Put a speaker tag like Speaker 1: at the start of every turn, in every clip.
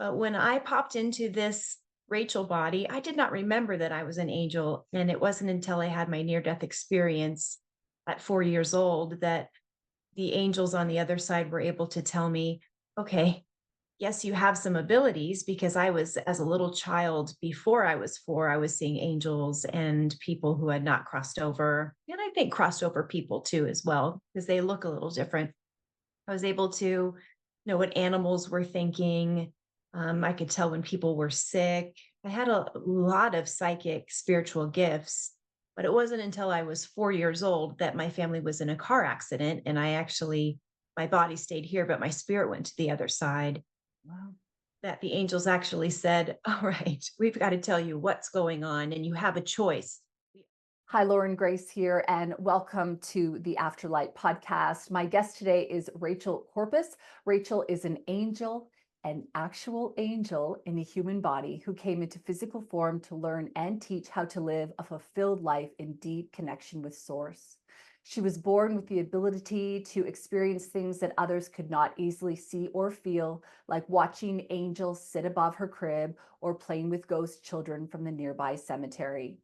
Speaker 1: But when I popped into this Rachel body, I did not remember that I was an angel. And it wasn't until I had my near death experience at 4 years old that the angels on the other side were able to tell me, okay, yes, you have some abilities, because I was, as a little child, before I was four, I was seeing angels and people who had not crossed over. And I think crossed over people too, as well, because they look a little different. I was able to know what animals were thinking. I could tell when people were sick. I had a lot of psychic spiritual gifts, but it wasn't until I was 4 years old that my family was in a car accident. And my body stayed here, but my spirit went to the other side.
Speaker 2: Wow.
Speaker 1: That the angels actually said, all right, we've got to tell you what's going on, and you have a choice.
Speaker 2: Hi, Lauren Grace here, and welcome to the Afterlight podcast. My guest today is Rachel Corpus. Rachel is an angel, an actual angel in a human body who came into physical form to learn and teach how to live a fulfilled life in deep connection with Source. She was born with the ability to experience things that others could not easily see or feel, like watching angels sit above her crib or playing with ghost children from the nearby cemetery.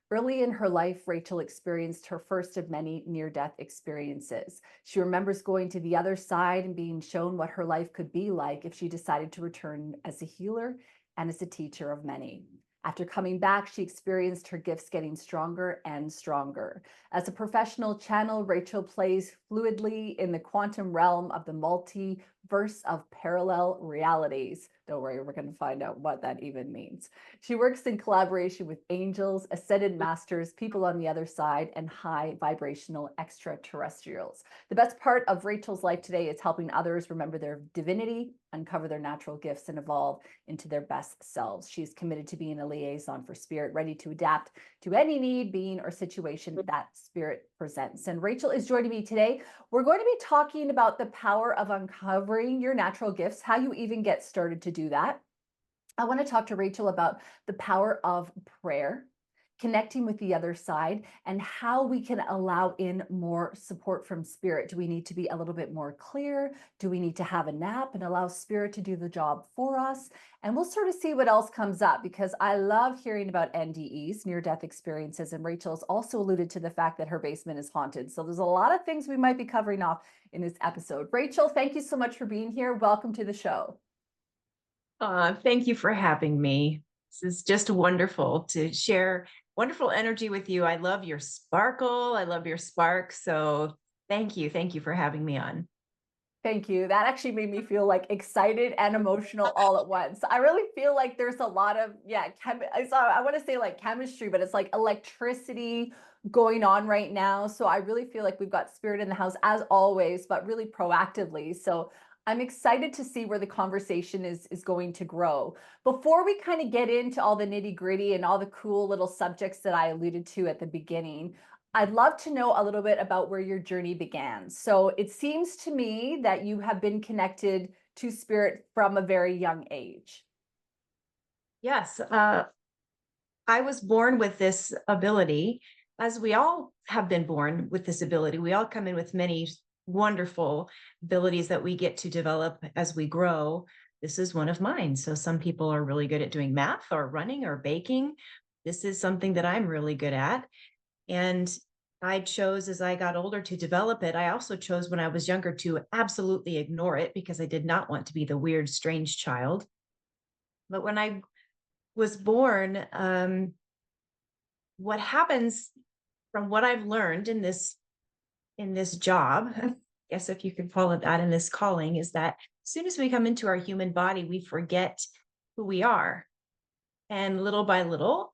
Speaker 2: Early in her life, Rachel experienced her first of many near-death experiences. She remembers going to the other side and being shown what her life could be like if she decided to return as a healer and as a teacher of many. After coming back, she experienced her gifts getting stronger and stronger. As a professional channel, Rachel plays fluidly in the quantum realm of the multiverse of parallel realities. Don't worry, we're going to find out what that even means. She works in collaboration with angels, ascended masters, people on the other side, and high vibrational extraterrestrials. The best part of Rachel's life today is helping others remember their divinity, uncover their natural gifts, and evolve into their best selves. She is committed to being a liaison for spirit, ready to adapt to any need, being, or situation that spirit presents. And Rachel is joining me today. We're going to be talking about the power of uncovering your natural gifts, how you even get started to do that. I want to talk to Rachel about the power of prayer, connecting with the other side, and how we can allow in more support from spirit. Do we need to be a little bit more clear? Do we need to have a nap and allow spirit to do the job for us? And we'll sort of see what else comes up, because I love hearing about NDEs, near-death experiences, and Rachel's also alluded to the fact that her basement is haunted. So there's a lot of things we might be covering off in this episode. Rachel, thank you so much for being here. Welcome to the show.
Speaker 1: Thank you for having me. This is just wonderful to share wonderful energy with you. I love your sparkle. I love your spark. So thank you. Thank you for having me on.
Speaker 2: Thank you. That actually made me feel like excited and emotional all at once. I really feel like there's a lot of, I want to say like chemistry, but it's like electricity going on right now. So I really feel like we've got spirit in the house as always, but really proactively. So I'm excited to see where the conversation is going to grow. Before we kind of get into all the nitty gritty and all the cool little subjects that I alluded to at the beginning, I'd love to know a little bit about where your journey began. So it seems to me that you have been connected to spirit from a very young age.
Speaker 1: Yes, I was born with this ability, as we all have been born with this ability. We all come in with many wonderful abilities that we get to develop as we grow. This is one of mine. So some people are really good at doing math or running or baking. This is something that I'm really good at. And I chose, as I got older, to develop it. I also chose when I was younger to absolutely ignore it, because I did not want to be the weird, strange child. But when I was born, what happens, from what I've learned in this job, I guess if you could call it that, in this calling, is that as soon as we come into our human body, we forget who we are. And little by little,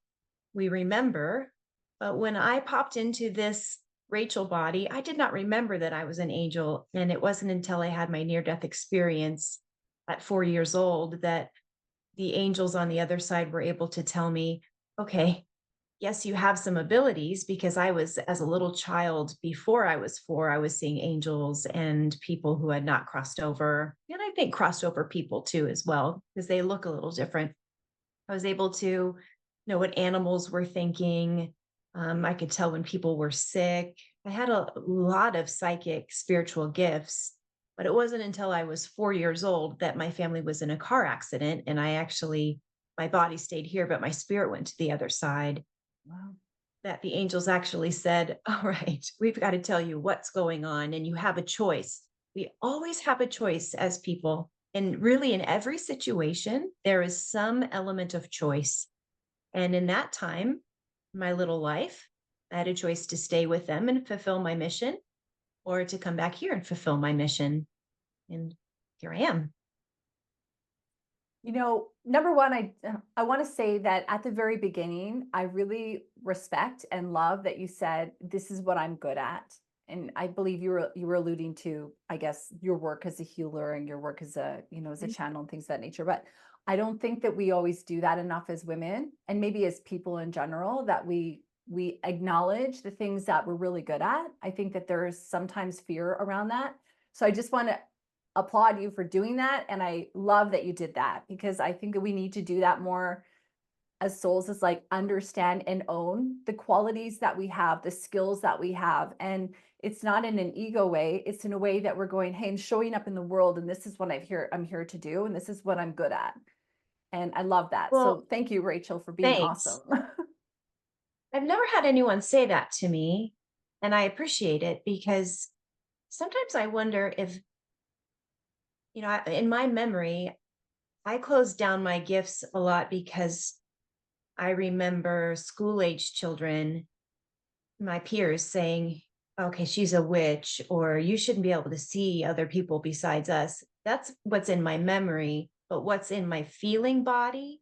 Speaker 1: we remember. But when I popped into this Rachel body, I did not remember that I was an angel. And it wasn't until I had my near death experience at 4 years old that the angels on the other side were able to tell me, okay, yes, you have some abilities, because I was, as a little child, before I was four, I was seeing angels and people who had not crossed over. And I think crossed over people too, as well, because they look a little different. I was able to know what animals were thinking. I could tell when people were sick. I had a lot of psychic spiritual gifts, But it wasn't until I was 4 years old that my family was in a car accident. And my body stayed here, but my spirit went to the other side.
Speaker 2: Wow.
Speaker 1: That the angels actually said, all right, we've got to tell you what's going on. And you have a choice. We always have a choice as people. And really, in every situation, there is some element of choice. And in that time, my little life, I had a choice to stay with them and fulfill my mission, or to come back here and fulfill my mission. And here I am.
Speaker 2: Number one, I want to say that at the very beginning, I really respect and love that you said, this is what I'm good at. And I believe you were alluding to, I guess, your work as a healer and your work as a
Speaker 1: Mhm.
Speaker 2: channel and things of that nature. But I don't think that we always do that enough as women, and maybe as people in general, that we acknowledge the things that we're really good at. I think that there's sometimes fear around that. So I just want to applaud you for doing that. And I love that you did that, because I think that we need to do that more as souls, is like understand and own the qualities that we have, the skills that we have. And it's not in an ego way, it's in a way that we're going, hey, I'm showing up in the world and this is what I'm here to do, and this is what I'm good at. And I love that.
Speaker 1: Well,
Speaker 2: So thank you, Rachel, for being
Speaker 1: thanks.
Speaker 2: awesome.
Speaker 1: I've never had anyone say that to me, and I appreciate it because sometimes I wonder if, in my memory, I closed down my gifts a lot because I remember school age children, my peers saying, okay, she's a witch, or you shouldn't be able to see other people besides us. That's what's in my memory. But what's in my feeling body,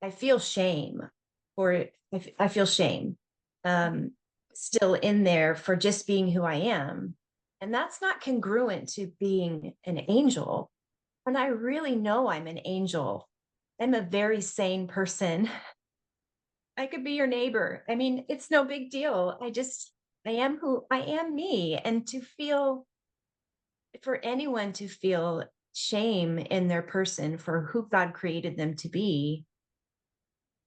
Speaker 1: I feel shame, or I feel shame um, still in there for just being who I am. And that's not congruent to being an angel. And I really know I'm an angel. I'm a very sane person. I could be your neighbor. I mean, it's no big deal. I am who I am, me. And for anyone to feel shame in their person for who God created them to be,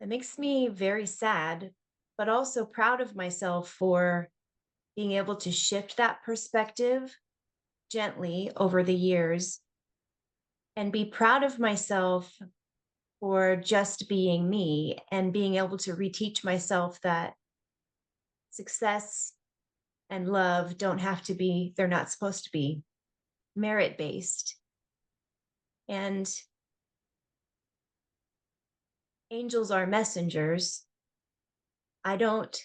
Speaker 1: it makes me very sad, but also proud of myself for being able to shift that perspective gently over the years, and be proud of myself for just being me and being able to reteach myself that success and love don't have to be, they're not supposed to be merit based. And angels are messengers. I don't,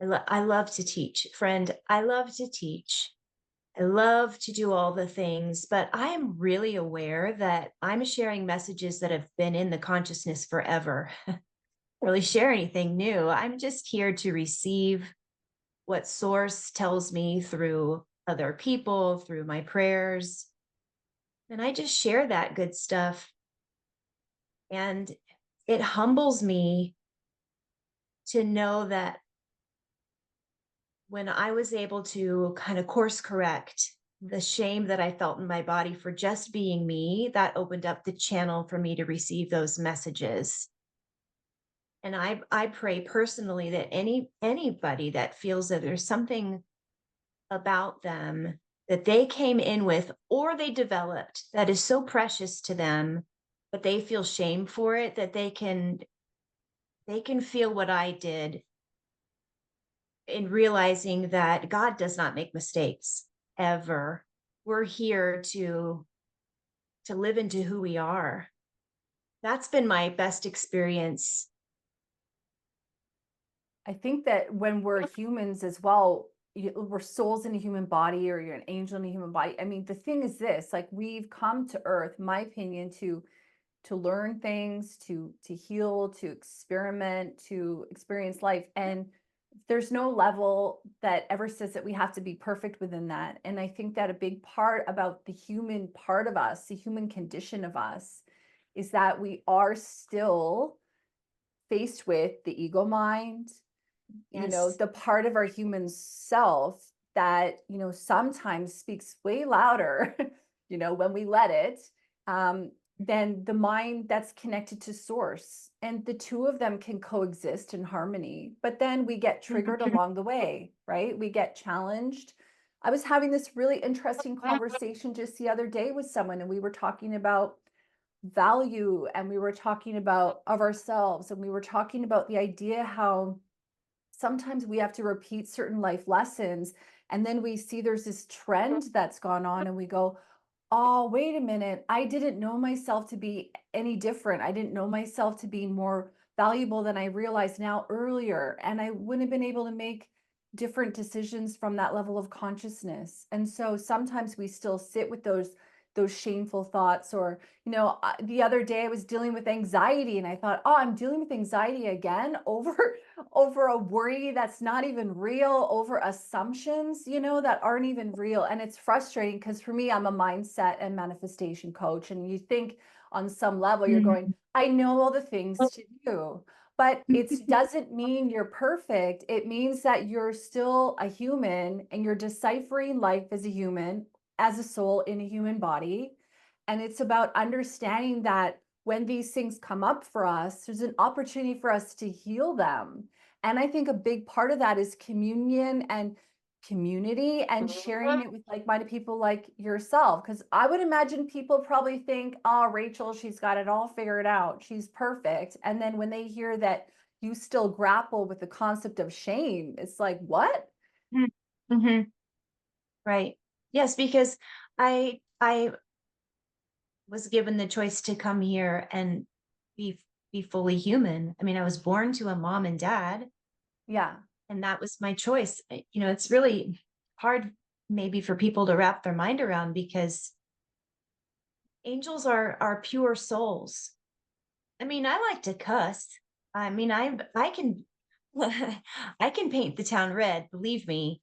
Speaker 1: I love to teach. Friend, I love to teach. I love to do all the things, but I am really aware that I'm sharing messages that have been in the consciousness forever. Really share anything new. I'm just here to receive what source tells me through other people, through my prayers. And I just share that good stuff. And it humbles me to know that when I was able to kind of course correct the shame that I felt in my body for just being me, that opened up the channel for me to receive those messages. And I pray personally that anybody that feels that there's something about them that they came in with or they developed that is so precious to them, but they feel shame for it, that they can feel what I did in realizing that God does not make mistakes ever. We're here to live into who we are. That's been my best experience.
Speaker 2: I think that when we're humans as well, we're souls in a human body, or you're an angel in a human body. I mean, the thing is this, like, we've come to earth, my opinion, to learn things, to heal, to experiment, to experience life. And there's no level that ever says that we have to be perfect within that. And I think that a big part about the human part of us, the human condition of us, is that we are still faced with the ego mind,
Speaker 1: Yes.
Speaker 2: the part of our human self that, sometimes speaks way louder, when we let it, um, than the mind that's connected to source. And the two of them can coexist in harmony, but then we get triggered along the way, right? We get challenged. I was having this really interesting conversation just the other day with someone, and we were talking about value, and we were talking about of ourselves, and we were talking about the idea how sometimes we have to repeat certain life lessons, and then we see there's this trend that's gone on, and we go, oh, wait a minute, I didn't know myself to be any different. I didn't know myself to be more valuable than I realize now earlier, and I wouldn't have been able to make different decisions from that level of consciousness. And so sometimes we still sit with those shameful thoughts. Or the other day I was dealing with anxiety, and I thought, oh, I'm dealing with anxiety again over over a worry that's not even real, over assumptions, that aren't even real. And it's frustrating because for me, I'm a mindset and manifestation coach. And you think on some level, you're going,
Speaker 1: Mhm.
Speaker 2: I know all the things to do, but it doesn't mean you're perfect. It means that you're still a human and you're deciphering life as a human, as a soul in a human body. And it's about understanding that when these things come up for us, there's an opportunity for us to heal them. And I think a big part of that is communion and community and sharing it with like-minded people like yourself. Because I would imagine people probably think, oh, Rachel, she's got it all figured out. She's perfect. And then when they hear that you still grapple with the concept of shame, it's like, what?
Speaker 1: Mhm. Right. Yes, because I was given the choice to come here and be be fully human. I mean, I was born to a mom and dad,
Speaker 2: Yeah.
Speaker 1: and that was my choice. It's really hard maybe for people to wrap their mind around because angels are pure souls. I mean, I like to cuss. I mean, I can I can paint the town red, believe me.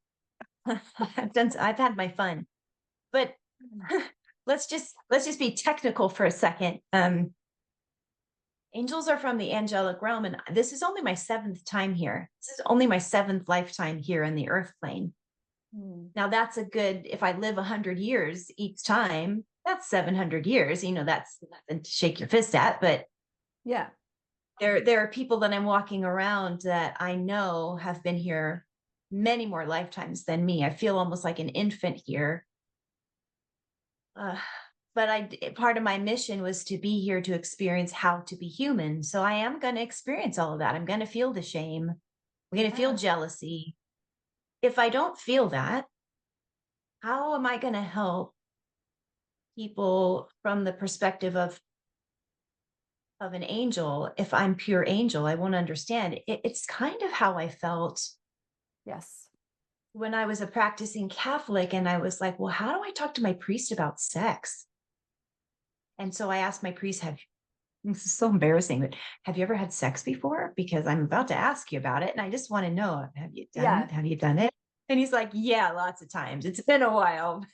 Speaker 1: I've had my fun. But let's just be technical for a second. Angels are from the angelic realm, and this is only my seventh time here. This is only my seventh lifetime here in the earth plane.
Speaker 2: Mm.
Speaker 1: Now that's a good, if I live 100 years each time, that's 700 years. That's nothing to shake your fist at, but
Speaker 2: Yeah.
Speaker 1: there are people that I'm walking around that I know have been here many more lifetimes than me. I feel almost like an infant here. Uh, but part of my mission was to be here to experience how to be human. So I am going to experience all of that. I'm going to feel the shame. I'm going to feel
Speaker 2: Yeah.
Speaker 1: jealousy. If I don't feel that, how am I going to help people from the perspective of an angel? If I'm pure angel, I won't understand. It's kind of how I felt
Speaker 2: Yes.
Speaker 1: when I was a practicing Catholic, and I was like, well, how do I talk to my priest about sex? And so I asked my priest, this is so embarrassing, but have you ever had sex before? Because I'm about to ask you about it. And I just want to know,
Speaker 2: Yeah.
Speaker 1: have you done it? And he's like, yeah, lots of times. It's been a while.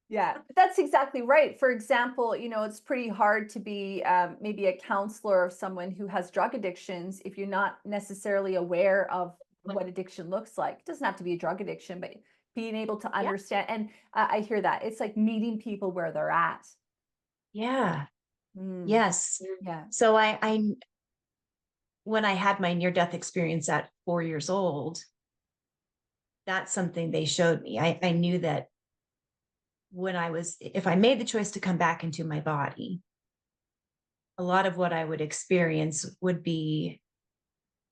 Speaker 2: Yeah, but that's exactly right. For example, it's pretty hard to be maybe a counselor of someone who has drug addictions if you're not necessarily aware of what addiction looks like. It doesn't have to be a drug addiction, but being able to
Speaker 1: Yeah.
Speaker 2: understand. And I hear that. It's like meeting people where they're at.
Speaker 1: Yeah.
Speaker 2: Mm,
Speaker 1: Yes.
Speaker 2: yeah.
Speaker 1: So when I had my near death experience at 4 years old, that's something they showed me. I knew that if I made the choice to come back into my body, a lot of what I would experience would be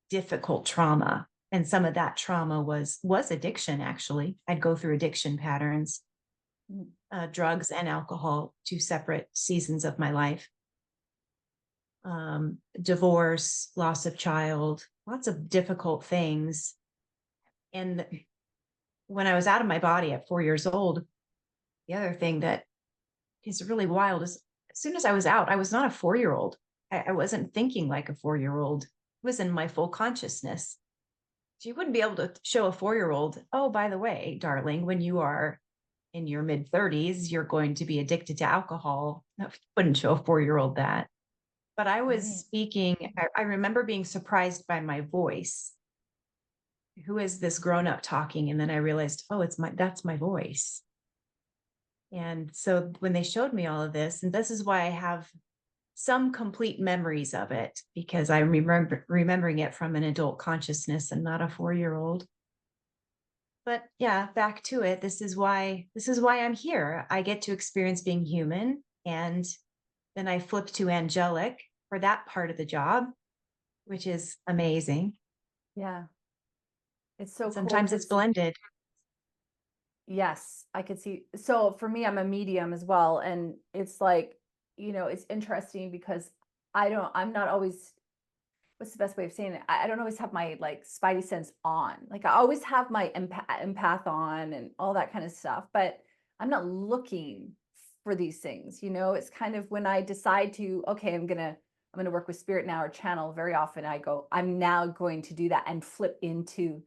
Speaker 1: difficult trauma. And some of that trauma was addiction. Actually, I'd go through addiction patterns,
Speaker 2: Mm,
Speaker 1: drugs and alcohol, two separate seasons of my life. Divorce, loss of child, lots of difficult things. And when I was out of my body at 4 years old, the other thing that is really wild is as soon as I was out, I was not a 4 year old. I wasn't thinking like a 4 year old. I was in my full consciousness. So you wouldn't be able to show a 4 year old, oh, by the way, darling, when you are in your mid 30s, you're going to be addicted to alcohol. No, wouldn't show a 4 year old that. But I was
Speaker 2: right.
Speaker 1: speaking, I remember being surprised by my voice. Who is this grown up talking? And then I realized, oh, that's my voice. And so when they showed me all of this, and this is why I have some complete memories of it, because I remembering it from an adult consciousness and not a 4 year old. But yeah, back to it. This is why I'm here. I get to experience being human, and then I flip to angelic for that part of the job, which is amazing.
Speaker 2: Yeah. It's so
Speaker 1: And
Speaker 2: cool
Speaker 1: sometimes it's
Speaker 2: because
Speaker 1: blended.
Speaker 2: yes, I could see. So for me, I'm a medium as well. And it's like, it's interesting because I'm not always, what's the best way of saying it? I don't always have my like spidey sense on. Like I always have my empath on and all that kind of stuff, but I'm not looking for these things. It's kind of when I decide to, okay, I'm gonna work with spirit now or channel. Very often I go, I'm now going to do that and flip into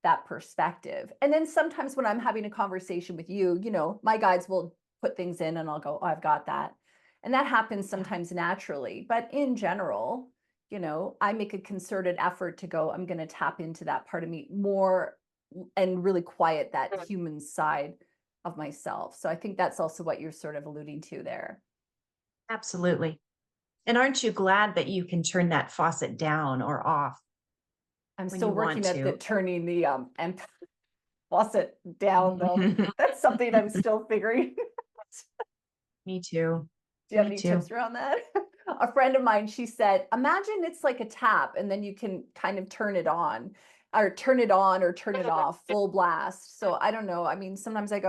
Speaker 2: that perspective. And then sometimes when I'm having a conversation with you, my guides will put things in and I'll go, oh, I've got that. And that happens
Speaker 1: Yeah.
Speaker 2: sometimes naturally. But in general, I make a concerted effort to go, I'm going to tap into that part of me more and really quiet that human side of myself. So I think that's also what you're sort of alluding to there.
Speaker 1: Absolutely. And aren't you glad that you can turn that faucet down or off
Speaker 2: I'm
Speaker 1: when
Speaker 2: still
Speaker 1: you want
Speaker 2: working at the
Speaker 1: to?
Speaker 2: turning the and faucet down though. That's something I'm still figuring.
Speaker 1: Me too.
Speaker 2: Do you have
Speaker 1: Me
Speaker 2: any
Speaker 1: too.
Speaker 2: tips around that? A friend of mine, she said, imagine it's like a tap and then you can kind of turn it on or turn it off full blast. So I don't know. I mean, sometimes I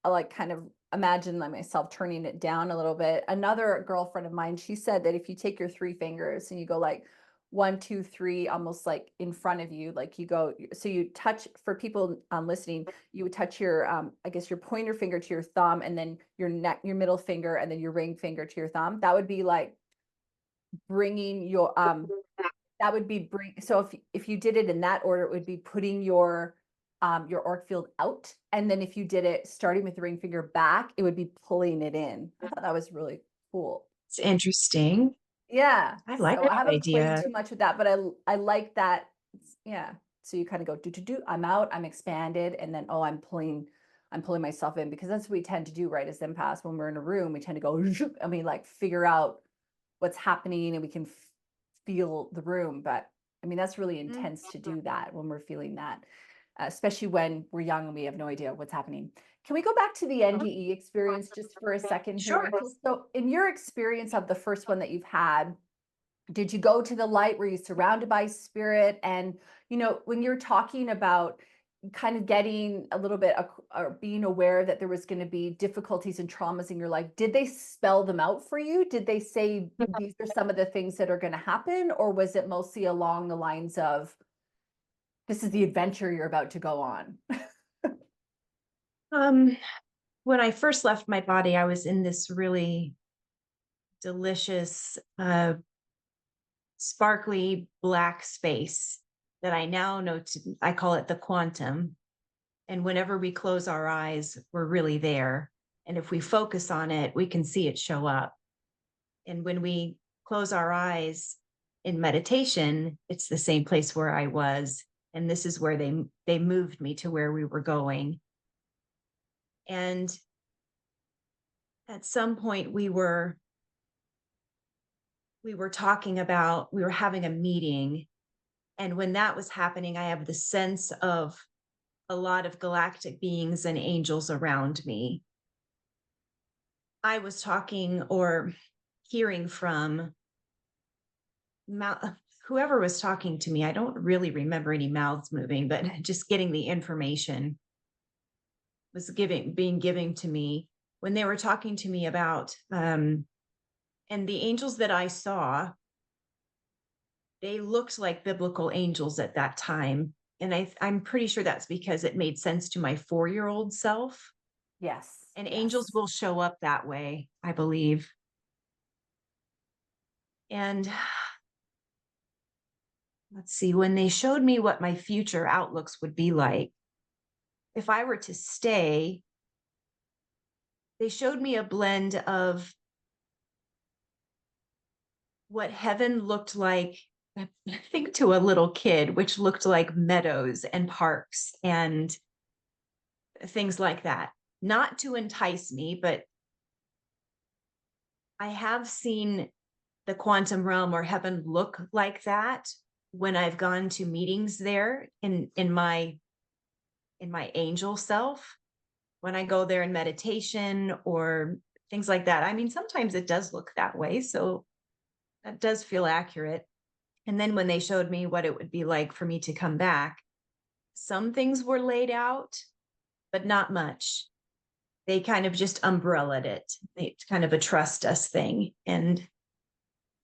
Speaker 2: like kind of imagine like myself turning it down a little bit. Another girlfriend of mine, she said that if you take your three fingers and you go like 1, 2, 3, almost like in front of you, like you go, so you touch for people listening, you would touch your I guess your pointer finger to your thumb and then your middle finger and then your ring finger to your thumb. That would be like bringing your that would be bring so if you did it in that order, it would be putting your auric field out, and then if you did it starting with the ring finger back, it would be pulling it in. I thought that was really cool.
Speaker 1: It's interesting.
Speaker 2: Yeah.
Speaker 1: I like
Speaker 2: So I
Speaker 1: that
Speaker 2: haven't played
Speaker 1: idea.
Speaker 2: too much with that, but I like that. Yeah. So you kind of go do. I'm out, I'm expanded, and then oh, I'm pulling myself in because that's what we tend to do, right? As empaths, when we're in a room, we tend to go "Zoop," and we like figure out what's happening and we can feel the room. But I mean, that's really
Speaker 1: Mhm.
Speaker 2: intense to do that when we're feeling that, especially when we're young and we have no idea what's happening. Can we go back to the NDE experience just for a second here,
Speaker 1: Sure.
Speaker 2: Rachel? So, in your experience of the first one that you've had, did you go to the light? Were you surrounded by spirit? And, when you're talking about kind of getting a little bit or being aware that there was going to be difficulties and traumas in your life, did they spell them out for you? Did they say these are some of the things that are going to happen? Or was it mostly along the lines of, this is the adventure you're about to go on?
Speaker 1: Um, when I first left my body, I was in this really delicious, sparkly black space that I now know I call it the quantum. And whenever we close our eyes, we're really there. And if we focus on it, we can see it show up. And when we close our eyes in meditation, it's the same place where I was. And this is where they moved me to where we were going. And at some point we were talking about, we were having a meeting. And when that was happening, I have the sense of a lot of galactic beings and angels around me. I was talking or hearing from whoever was talking to me. I don't really remember any mouths moving, but just getting the information was being given to me when they were talking to me about, and the angels that I saw, they looked like biblical angels at that time. And I'm pretty sure that's because it made sense to my 4-year-old self.
Speaker 2: Yes,
Speaker 1: And angels
Speaker 2: yes.
Speaker 1: will show up that way, I believe. And let's see, when they showed me what my future outlooks would be like, if I were to stay, they showed me a blend of what heaven looked like, I think to a little kid, which looked like meadows and parks and things like that. Not to entice me, but I have seen the quantum realm or heaven look like that when I've gone to meetings there in my in my angel self when I go there in meditation or things like that. I mean, sometimes it does look that way. So that does feel accurate. And then when they showed me what it would be like for me to come back, some things were laid out, but not much. They kind of just umbrellaed it. It's kind of a trust us thing. And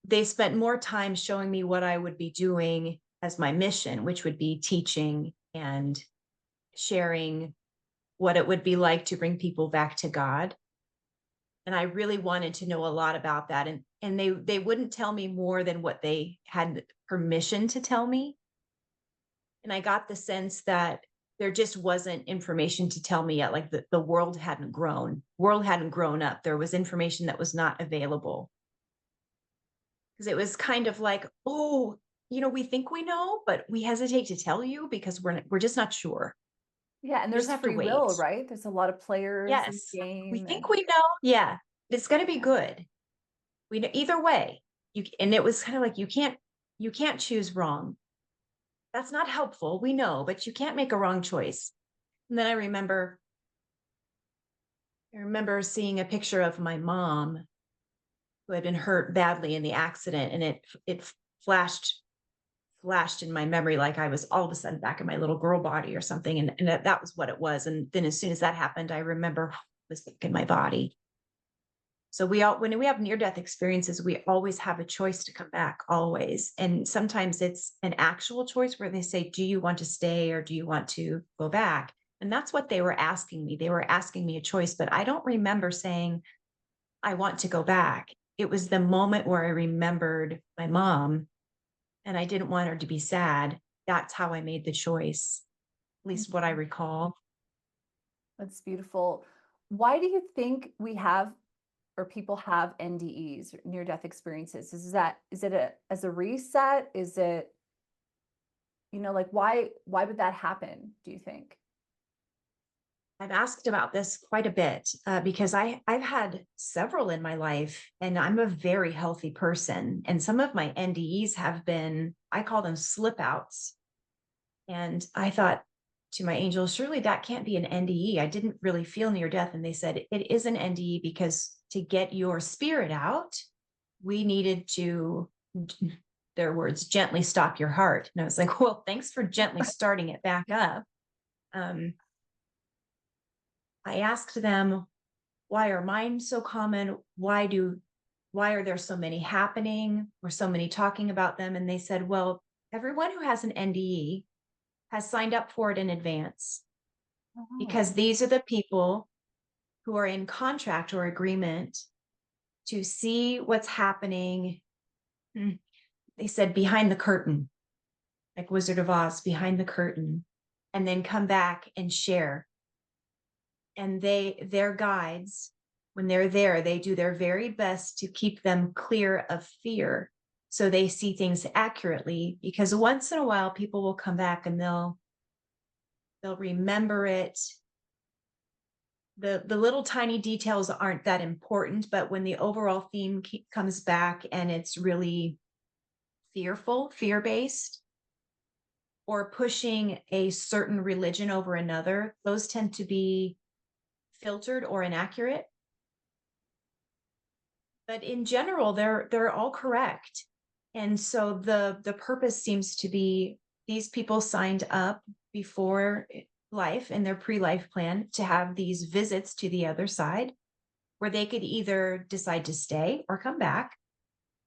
Speaker 1: they spent more time showing me what I would be doing as my mission, which would be teaching and sharing what it would be like to bring people back to God. And I really wanted to know a lot about that. And they wouldn't tell me more than what they had permission to tell me. And I got the sense that there just wasn't information to tell me yet. Like the world hadn't grown up. There was information that was not available. Because it was kind of like, oh, we think we know, but we hesitate to tell you because we're just not sure.
Speaker 2: Yeah, and
Speaker 1: You just
Speaker 2: there's
Speaker 1: have to
Speaker 2: free
Speaker 1: wait.
Speaker 2: will, right? There's a lot of players in
Speaker 1: Yes,
Speaker 2: the
Speaker 1: we
Speaker 2: game,
Speaker 1: think
Speaker 2: and
Speaker 1: we know. Yeah, it's going to be
Speaker 2: yeah.
Speaker 1: good. We know either way. And it was kind of like you can't choose wrong. That's not helpful. We know, but you can't make a wrong choice. And then I remember seeing a picture of my mom who had been hurt badly in the accident, and it flashed in my memory like I was all of a sudden back in my little girl body or something, and that was what it was. And then as soon as that happened, I remember I was back in my body. So when we have near death experiences, we always have a choice to come back, always. And sometimes it's an actual choice where they say, do you want to stay or do you want to go back? And that's what they were asking me. They were asking me a choice, but I don't remember saying, I want to go back. It was the moment where I remembered my mom and I didn't want her to be sad. That's how I made the choice, at least what I
Speaker 2: Mhm.
Speaker 1: recall.
Speaker 2: That's beautiful. Why do you think we have or people have NDEs, near death experiences? Is it as a reset? Is it, like why would that happen, do you think?
Speaker 1: I've asked about this quite a bit because I've had several in my life, and I'm a very healthy person. And some of my NDEs have been, I call them slip outs. And I thought to my angels, surely that can't be an NDE. I didn't really feel near death, and they said it is an NDE because to get your spirit out, we needed to, their words, gently stop your heart. And I was like, well, thanks for gently starting it back up. Um, I asked them, why are mine so common? Why are there so many happening or so many talking about them? And they said, well, everyone who has an NDE has signed up for it in advance because
Speaker 2: Oh,
Speaker 1: these are the people who are in contract or agreement to see what's happening. They said behind the curtain, like Wizard of Oz, behind the curtain, and then come back and share. And their guides, when they're there, they do their very best to keep them clear of fear so they see things accurately, because once in a while people will come back and they'll remember it. The little tiny details aren't that important, but when the overall theme comes back and it's really fear-based, or pushing a certain religion over another, those tend to be filtered or inaccurate. But in general, they're all correct. And so the purpose seems to be these people signed up before life in their pre-life plan to have these visits to the other side where they could either decide to stay or come back,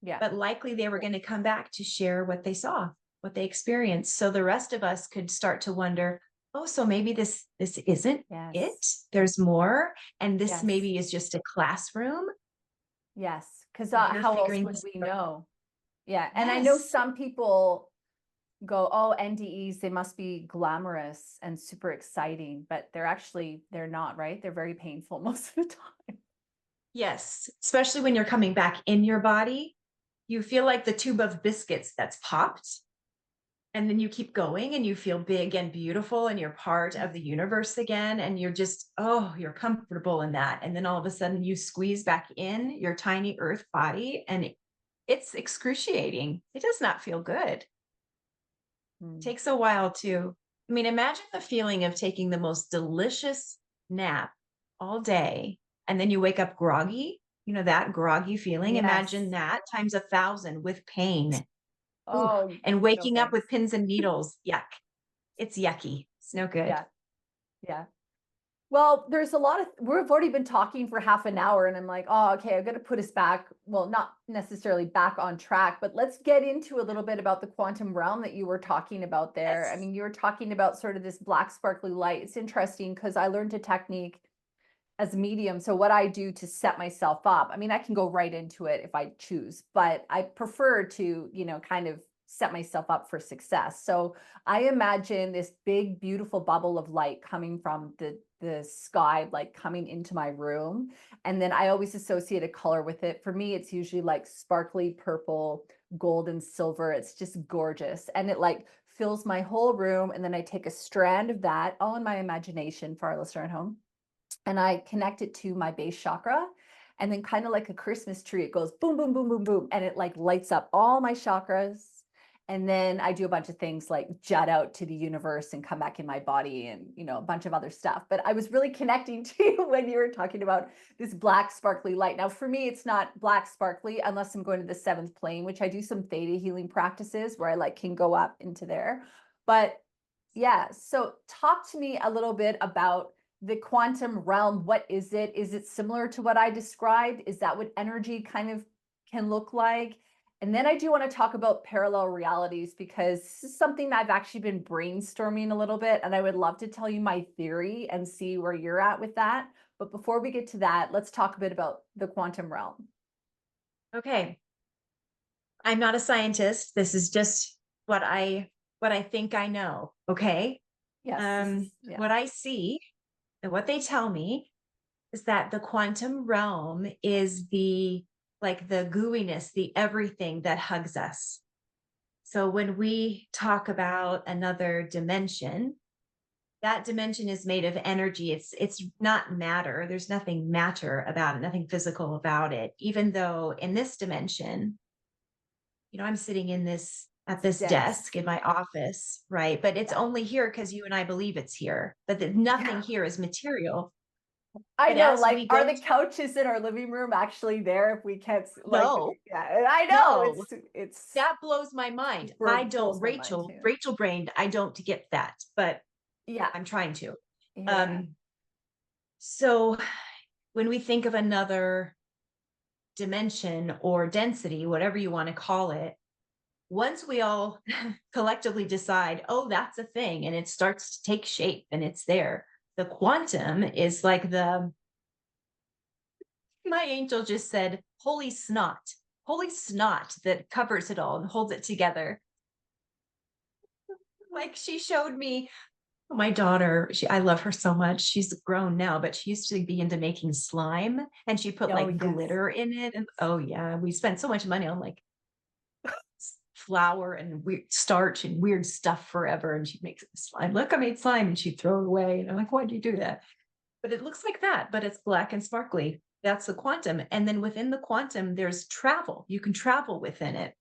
Speaker 2: yeah.
Speaker 1: but likely they were going to come back to share what they saw, what they experienced. So the rest of us could start to wonder, oh, so maybe this isn't it.
Speaker 2: Yes.
Speaker 1: There's more, and this
Speaker 2: Yes.
Speaker 1: maybe is just a classroom.
Speaker 2: Yes. Because
Speaker 1: And you're
Speaker 2: how else
Speaker 1: figuring
Speaker 2: would
Speaker 1: this
Speaker 2: we
Speaker 1: out.
Speaker 2: know? Yeah. And I know
Speaker 1: Yes.
Speaker 2: some people go, oh, NDEs, they must be glamorous and super exciting, but they're not, right? They're very painful most of the time.
Speaker 1: Yes. Especially when you're coming back in your body, you feel like the tube of biscuits that's popped. And then you keep going and you feel big and beautiful and you're part of the universe again. And you're just, oh, you're comfortable in that. And then all of a sudden you squeeze back in your tiny earth body and it's excruciating. It does not feel good.
Speaker 2: Hmm.
Speaker 1: Takes a while to I mean, imagine the feeling of taking the most delicious nap all day and then you wake up groggy, that groggy feeling. Imagine
Speaker 2: Yes.
Speaker 1: that times 1,000 with pain. Ooh,
Speaker 2: Oh,
Speaker 1: and
Speaker 2: no
Speaker 1: waking up
Speaker 2: thanks.
Speaker 1: with pins and needles. Yuck. It's yucky. It's no good.
Speaker 2: Yeah. Yeah. Well, there's a lot of, we've already been talking for half an hour and I'm like, oh, okay, I'm going to put us back. Well, not necessarily back on track, but let's get into a little bit about the quantum realm that you were talking about there. I
Speaker 1: Yes.
Speaker 2: mean, you were talking about sort of this black sparkly light. It's interesting because I learned a technique as a medium. So what I do to set myself up, I mean, I can go right into it if I choose, but I prefer to, kind of set myself up for success. So I imagine this big, beautiful bubble of light coming from the sky, like coming into my room. And then I always associate a color with it. For me, it's usually like sparkly purple, gold and silver. It's just gorgeous. And it like fills my whole room. And then I take a strand of that, all in my imagination for our listener at home, and I connect it to my base chakra. And then kind of like a Christmas tree, it goes boom, boom, boom, boom, boom. And it like lights up all my chakras. And then I do a bunch of things like jet out to the universe and come back in my body and, a bunch of other stuff. But I was really connecting to you when you were talking about this black sparkly light. Now, for me, it's not black sparkly unless I'm going to the seventh plane, which I do some theta healing practices where I like can go up into there. But yeah, so talk to me a little bit about the quantum realm. What is it? Is it similar to what I described? Is that what energy kind of can look like? And then I do want to talk about parallel realities because this is something I've actually been brainstorming a little bit, and I would love to tell you my theory and see where you're at with that. But before we get to that, let's talk a bit about the quantum realm.
Speaker 1: Okay. I'm not a scientist. This is just what I think I know. Okay.
Speaker 2: Yes, this is, yeah.
Speaker 1: What I see and what they tell me is that the quantum realm is the like the gooiness, the everything that hugs us. So when we talk about another dimension, that dimension is made of energy. It's not matter. There's nothing matter about it, nothing physical about it. Even though in this dimension, I'm sitting in this at
Speaker 2: It's
Speaker 1: this
Speaker 2: dense.
Speaker 1: desk in my office, right? But it's
Speaker 2: Yeah.
Speaker 1: only here because you and I believe it's here. But nothing
Speaker 2: Yeah.
Speaker 1: here is material.
Speaker 2: I
Speaker 1: But
Speaker 2: know,
Speaker 1: as
Speaker 2: like,
Speaker 1: we
Speaker 2: are
Speaker 1: go
Speaker 2: the
Speaker 1: to
Speaker 2: couches in our living room actually there if we can't, like,
Speaker 1: no,
Speaker 2: yeah, I know,
Speaker 1: no,
Speaker 2: it's,
Speaker 1: that blows my mind. I
Speaker 2: it
Speaker 1: don't,
Speaker 2: blows my mind too.
Speaker 1: Rachel brained, I don't get that, but
Speaker 2: Yeah,
Speaker 1: I'm trying to.
Speaker 2: yeah,
Speaker 1: Um, so when we think of another dimension or density, whatever you want to call it, once we all collectively decide, oh, that's a thing, and it starts to take shape and it's there, the quantum is like my angel just said, holy snot that covers it all and holds it together. Like she showed me my daughter, I love her so much. She's grown now, but she used to be into making slime and she put
Speaker 2: oh,
Speaker 1: like
Speaker 2: yes.
Speaker 1: glitter in it. And oh, yeah, we spent so much money on like flour and weird starch and weird stuff forever. And she'd make slime. Look, I made slime, and she'd throw it away. And I'm like, why'd you do that? But it looks like that, but it's black and sparkly. That's the quantum. And then within the quantum, there's travel. You can travel within it.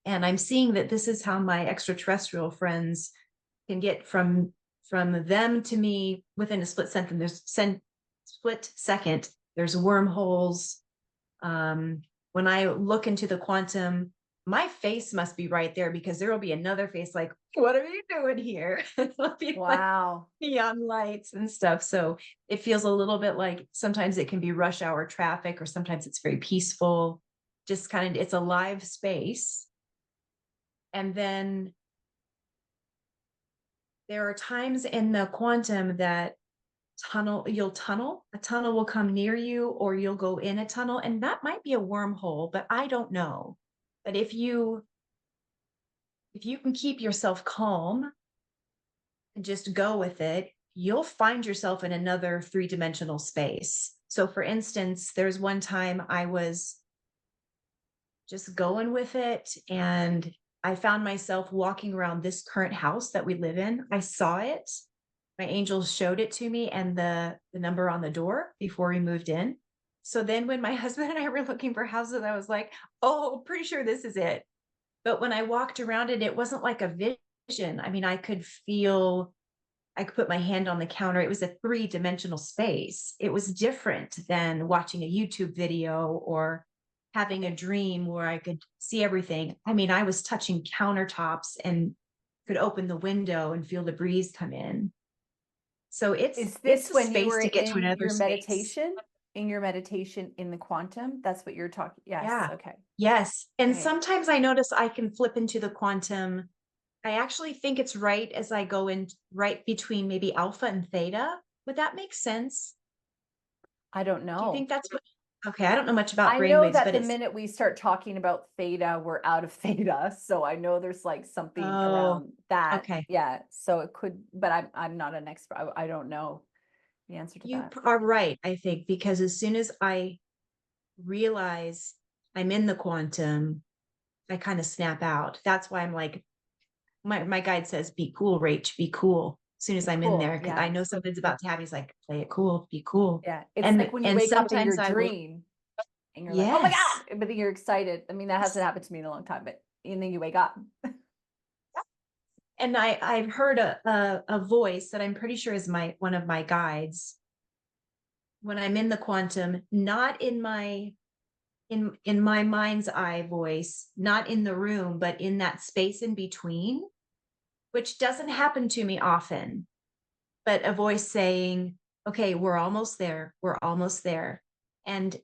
Speaker 1: And I'm seeing that this is how my extraterrestrial friends can get from them to me within a split second. Split second. There's wormholes. When I look into the quantum, my face must be right there because there will be another face like, what are you doing here? It'll be like
Speaker 2: Wow.
Speaker 1: neon lights and stuff. So it feels a little bit like sometimes it can be rush hour traffic or sometimes it's very peaceful. Just kind of, it's a live space. And then there are times in the quantum that a tunnel will come near you or you'll go in a tunnel and that might be a wormhole, but I don't know. But if you can keep yourself calm and just go with it, you'll find yourself in another three-dimensional space. So for instance, there's one time I was just going with it and I found myself walking around this current house that we live in. I saw it. My angels showed it to me and the number on the door before we moved in. So then when my husband and I were looking for houses, I was like, oh, pretty sure this is it. But when I walked around it, it wasn't like a vision. I mean, I could feel I could put my hand on the counter. It was a three-dimensional space. It was different than watching a YouTube video or having a dream where I could see everything. I mean, I was touching countertops and could open the window and feel the breeze come in. So
Speaker 2: Is
Speaker 1: it's
Speaker 2: this
Speaker 1: a
Speaker 2: when you
Speaker 1: space
Speaker 2: were
Speaker 1: to get to
Speaker 2: in
Speaker 1: another
Speaker 2: your
Speaker 1: space.
Speaker 2: meditation? In your meditation in the quantum? That's what you're talking. Yes.
Speaker 1: Yeah.
Speaker 2: Okay.
Speaker 1: Yes. And
Speaker 2: Okay.
Speaker 1: sometimes I notice I can flip into the quantum. I actually think it's right as I go in right between maybe alpha and theta. Would that make sense?
Speaker 2: I don't
Speaker 1: Do you
Speaker 2: know.
Speaker 1: think that's what? Okay, I don't know much about
Speaker 2: I know
Speaker 1: brainwaves,
Speaker 2: that
Speaker 1: but
Speaker 2: the
Speaker 1: it's
Speaker 2: minute we start talking about theta, we're out of theta. So I know there's like something
Speaker 1: oh,
Speaker 2: around that.
Speaker 1: okay.
Speaker 2: Yeah. So it could, but I'm not an expert. I don't know the answer to that.
Speaker 1: Are right, I think, because as soon as I realize I'm in the quantum, I kind of snap out. That's why I'm like, my guide says, be cool, Rach, be cool. As soon as
Speaker 2: Be
Speaker 1: I'm in
Speaker 2: cool.
Speaker 1: there, because I
Speaker 2: Yeah.
Speaker 1: know something's about to happen. He's like, play it cool, be cool.
Speaker 2: Yeah. It's like when you
Speaker 1: And
Speaker 2: wake up in your
Speaker 1: sometimes I will,
Speaker 2: dream and you're like, oh my
Speaker 1: yes.
Speaker 2: God, but then you're excited. I mean, that hasn't happened to me in a long time, but and then you wake up.
Speaker 1: And I've heard a voice that I'm pretty sure is my one of my guides when I'm in the quantum, not in my mind's eye voice, not in the room, but in that space in between, which doesn't happen to me often, but a voice saying, okay, we're almost there, we're almost there. And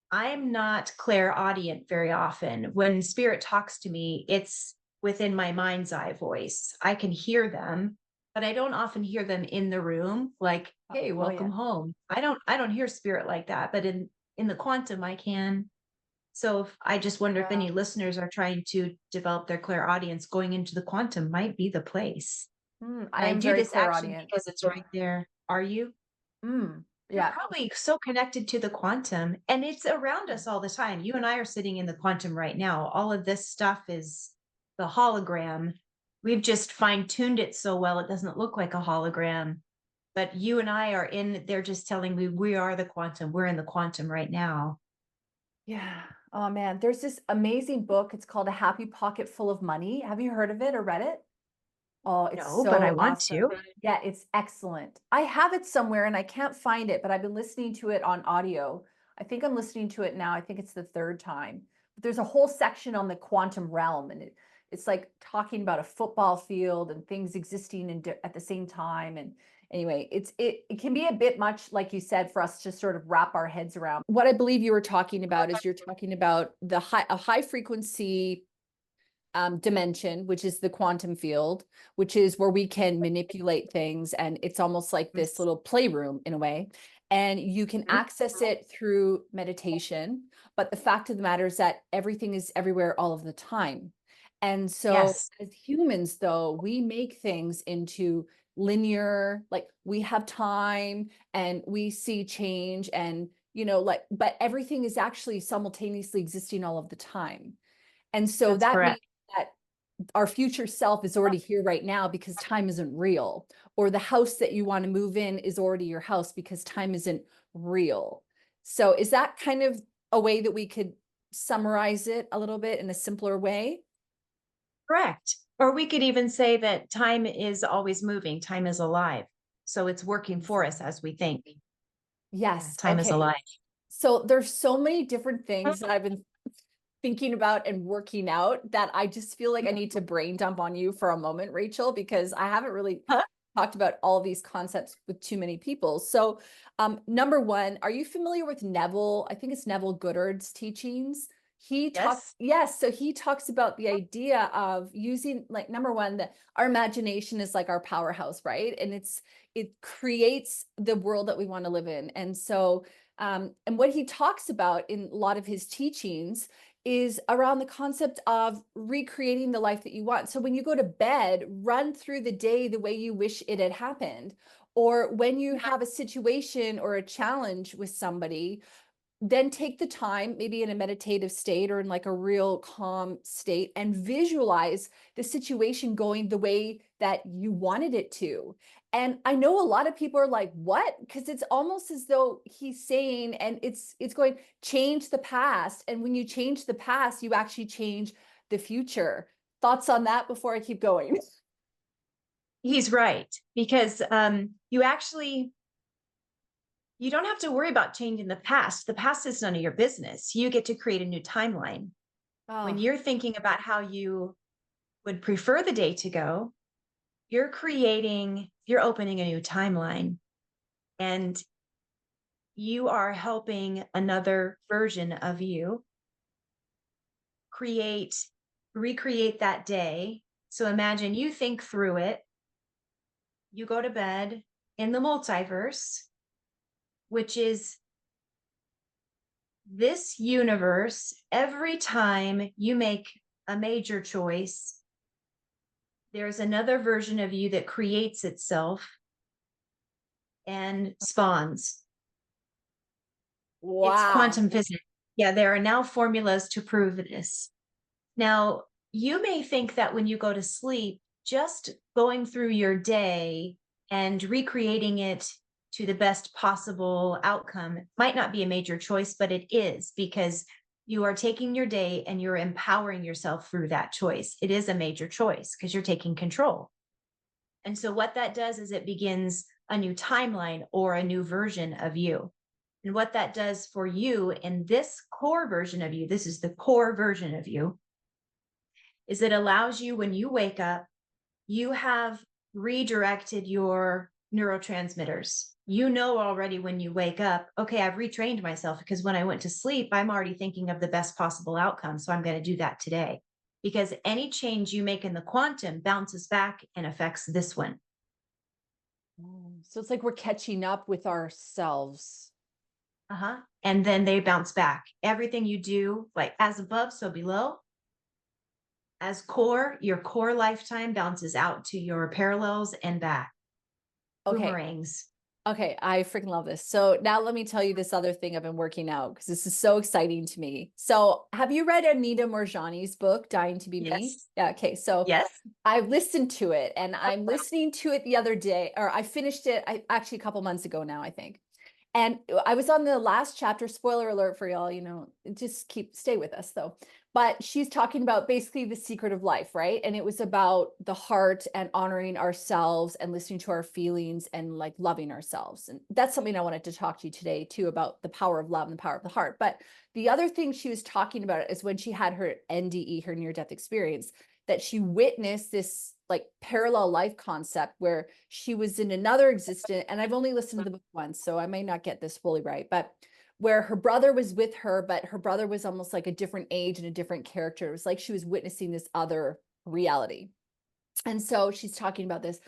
Speaker 1: I'm not clairaudient very often. When spirit talks to me, it's within my mind's eye voice. I can hear them, but I don't often hear them in the room like, hey,
Speaker 2: Oh
Speaker 1: welcome
Speaker 2: yeah.
Speaker 1: home. I don't hear spirit like that, but in the quantum I can. So I just wonder if any
Speaker 2: Wow.
Speaker 1: listeners are trying to develop their clairaudience, going into the quantum might be the place.
Speaker 2: I
Speaker 1: And I
Speaker 2: am
Speaker 1: do
Speaker 2: very
Speaker 1: this actually
Speaker 2: clairaudient.
Speaker 1: because it's right there. Are you? You're
Speaker 2: Yeah.
Speaker 1: probably so connected to the quantum and it's around
Speaker 2: Mm.
Speaker 1: us all the time. You and I are sitting in the quantum right now. All of this stuff is the hologram. We've just fine tuned it so well, it doesn't look like a hologram. But you and I are in, they're just telling me we are the quantum. We're in the quantum right now.
Speaker 2: Yeah. Oh man, there's this amazing book. It's called A Happy Pocket Full of Money. Have you heard of it or read it? Oh, it's
Speaker 1: No, but I
Speaker 2: so
Speaker 1: want
Speaker 2: awesome.
Speaker 1: to.
Speaker 2: Yeah, it's excellent. I have it somewhere and I can't find it, but I've been listening to it on audio. I think I'm listening to it now. I think it's the third time. But there's a whole section on the quantum realm, and it's like talking about a football field and things existing at the same time. And anyway, it can be a bit much, like you said, for us to sort of wrap our heads around. What I believe you were talking about is you're talking about a high frequency dimension, which is the quantum field, which is where we can manipulate things. And it's almost like this little playroom in a way. And you can
Speaker 1: Mhm.
Speaker 2: access it through meditation. But the fact of the matter is that everything is everywhere all of the time. And so
Speaker 1: Yes,
Speaker 2: as humans, though, we make things into linear, like we have time and we see change and, like, but everything is actually simultaneously existing all of the time. And so
Speaker 1: that's
Speaker 2: that means
Speaker 1: correct.
Speaker 2: that our future self is already here right now because time isn't real, or the house that you want to move in is already your house because time isn't real. So is that kind of a way that we could summarize it a little bit in a simpler way?
Speaker 1: Correct. Or we could even say that time is always moving, time is alive. So it's working for us as we think. Yeah,
Speaker 2: Yes.
Speaker 1: time is
Speaker 2: Okay.
Speaker 1: alive.
Speaker 2: So there's so many different things that I've been thinking about and working out that I just feel like I need to brain dump on you for a moment, Rachel, because I haven't really
Speaker 1: Huh?
Speaker 2: talked about all these concepts with too many people. So, number one, are you familiar with Neville? I think it's Neville Goddard's teachings.
Speaker 1: Yes.
Speaker 2: Yes. So he talks about the idea of using, like, number one, that our imagination is like our powerhouse, right? And it creates the world that we want to live in. And so, and what he talks about in a lot of his teachings is around the concept of recreating the life that you want. So when you go to bed, run through the day the way you wish it had happened. Or when you have a situation or a challenge with somebody, then take the time, maybe in a meditative state or in like a real calm state, and visualize the situation going the way that you wanted it to. And I know a lot of people are like, what? Because it's almost as though he's saying, and it's going, change the past. And when you change the past, you actually change the future. Thoughts on that before I keep going?
Speaker 1: He's right. Because you don't have to worry about changing the past. The past is none of your business. You get to create a new timeline. When
Speaker 2: Oh,
Speaker 1: you're thinking about how you would prefer the day to go, you're opening a new timeline, and you are helping another version of you recreate that day. So imagine you think through it, you go to bed in the multiverse, which is this universe. Every time you make a major choice, there's another version of you that creates itself and spawns. It's
Speaker 2: wow.
Speaker 1: quantum physics. Yeah, there are now formulas to prove this. Now, you may think that when you go to sleep, just going through your day and recreating it to the best possible outcome might not be a major choice, but it is, because you are taking your day and you're empowering yourself through that choice. It is a major choice because you're taking control. And so, what that does is it begins a new timeline or a new version of you. And what that does for you in this core version of you, this is the core version of you, is it allows you, when you wake up, you have redirected your neurotransmitters. You know already when you wake up, okay, I've retrained myself, because when I went to sleep, I'm already thinking of the best possible outcome. So I'm going to do that today, because any change you make in the quantum bounces back and affects this one.
Speaker 2: Oh, so it's like we're catching up with ourselves.
Speaker 1: Uh-huh. And then they bounce back. Everything you do, like as above, so below, as core, your core lifetime bounces out to your parallels and back.
Speaker 2: Okay.
Speaker 1: Boomerangs.
Speaker 2: Okay, I freaking love this. So now let me tell you this other thing I've been working out because this is so exciting to me. So have you read Anita Morjani's book, Dying to Be Me?
Speaker 1: Yes.
Speaker 2: Yeah, okay. So
Speaker 1: Yes.
Speaker 2: I listened to it and I'm listening to it the other day, or I finished it actually a couple months ago now, I think. And I was on the last chapter, spoiler alert for y'all, just stay with us though. But she's talking about basically the secret of life, right? And it was about the heart and honoring ourselves and listening to our feelings and like loving ourselves. And that's something I wanted to talk to you today too, about the power of love and the power of the heart. But the other thing she was talking about is when she had her NDE, her near-death experience, that she witnessed this like parallel life concept where she was in another existence. And I've only listened to the book once, so I may not get this fully right, but where her brother was with her, but her brother was almost like a different age and a different character. It was like she was witnessing this other reality. And so she's talking about this.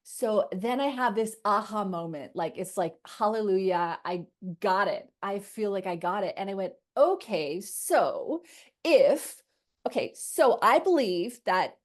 Speaker 2: So then I have this aha moment. Like, it's like, hallelujah, I got it. I feel like I got it. And I went, okay, so I believe that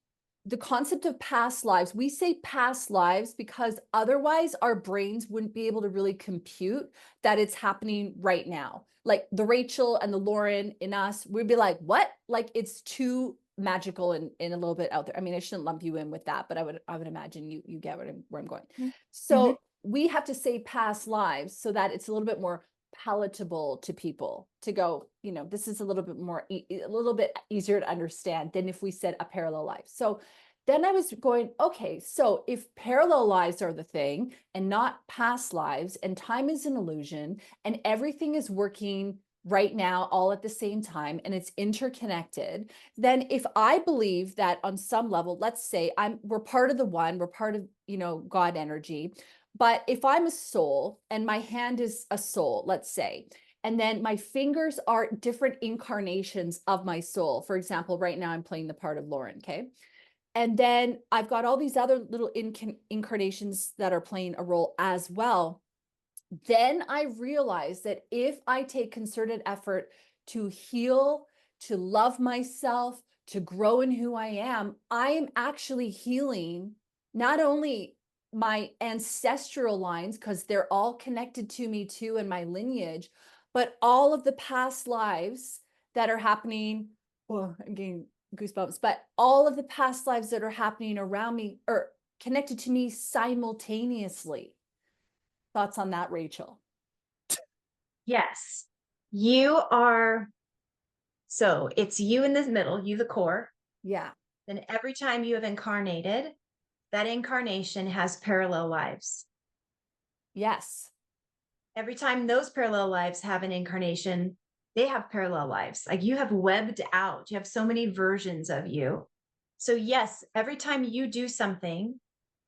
Speaker 2: the concept of past lives, we say past lives because otherwise our brains wouldn't be able to really compute that it's happening right now. Like the Rachel and the Lauren in us, we'd be like, what? Like it's too magical and a little bit out there. I mean, I shouldn't lump you in with that, but I would imagine you get where I'm going.
Speaker 1: Mm-hmm.
Speaker 2: So we have to say past lives so that it's a little bit more palatable to people to go, this is a little bit more, a little bit easier to understand than if we said a parallel life. So then I was going, okay, so if parallel lives are the thing and not past lives, and time is an illusion, and everything is working right now all at the same time, and it's interconnected, then if I believe that on some level, let's say we're part of the one, we're part of, God energy. But if I'm a soul and my hand is a soul, let's say, and then my fingers are different incarnations of my soul. For example, right now I'm playing the part of Lauren, okay? And then I've got all these other little incarnations that are playing a role as well. Then I realized that if I take concerted effort to heal, to love myself, to grow in who I am actually healing not only my ancestral lines, because they're all connected to me too in my lineage, but all of the past lives that are happening. Oh, I'm getting goosebumps, but all of the past lives that are happening around me are connected to me simultaneously. Thoughts on that, Rachel?
Speaker 1: Yes. You are, so it's you in the middle, you the core.
Speaker 2: Yeah.
Speaker 1: Then every time you have incarnated, that incarnation has parallel lives.
Speaker 2: Yes.
Speaker 1: Every time those parallel lives have an incarnation, they have parallel lives. Like you have webbed out, you have so many versions of you. So, yes, every time you do something,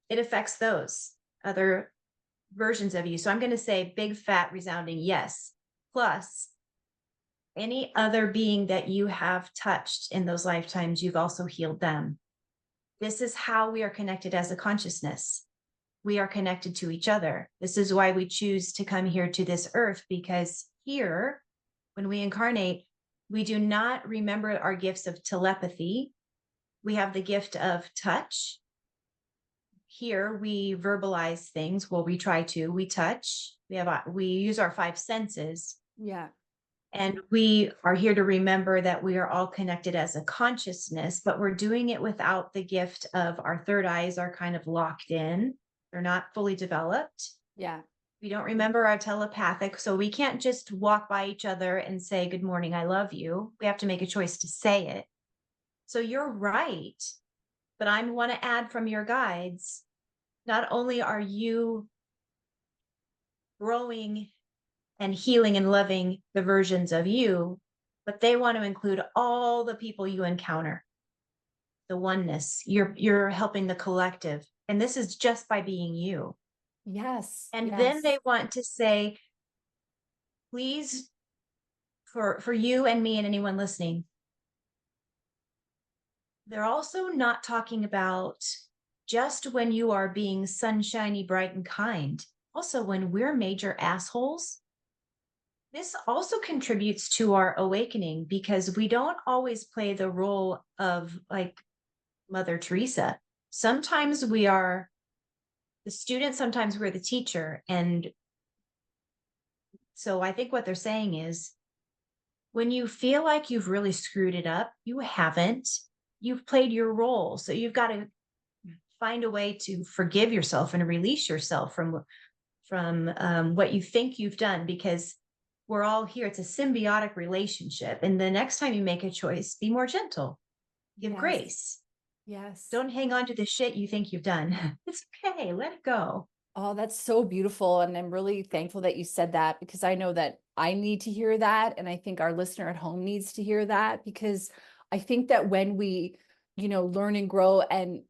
Speaker 1: it affects those other versions of you. So, I'm going to say big, fat, resounding yes. Plus, any other being that you have touched in those lifetimes, you've also healed them. This is how we are connected as a consciousness. We are connected to each other. This is why we choose to come here to this earth, because here, when we incarnate, we do not remember our gifts of telepathy. We have the gift of touch. Here we verbalize things. Well, we try to. We touch. We use our five senses.
Speaker 2: Yeah.
Speaker 1: And we are here to remember that we are all connected as a consciousness, but we're doing it without the gift of our third eyes are kind of locked in. They're not fully developed.
Speaker 2: Yeah.
Speaker 1: We don't remember our telepathic. So we can't just walk by each other and say, good morning, I love you. We have to make a choice to say it. So you're right. But I want to add from your guides, not only are you growing and healing and loving the versions of you, but they want to include all the people you encounter. The oneness. You're helping the collective. And this is just by being you.
Speaker 2: Yes.
Speaker 1: And then
Speaker 2: Yes.
Speaker 1: they want to say, please, for you and me and anyone listening, they're also not talking about just when you are being sunshiny, bright, and kind. Also, when we're major assholes, this also contributes to our awakening because we don't always play the role of like Mother Teresa. Sometimes we are the student, sometimes we're the teacher. And so I think what they're saying is when you feel like you've really screwed it up, you haven't. You've played your role. So you've got to find a way to forgive yourself and release yourself from what you think you've done, because we're all here. It's a symbiotic relationship. And the next time you make a choice, be more gentle, give
Speaker 2: Yes.
Speaker 1: grace.
Speaker 2: Yes.
Speaker 1: Don't hang on to the shit you think you've done. It's okay. Let it go.
Speaker 2: Oh, that's so beautiful. And I'm really thankful that you said that, because I know that I need to hear that. And I think our listener at home needs to hear that, because I think that when we, learn and grow, and,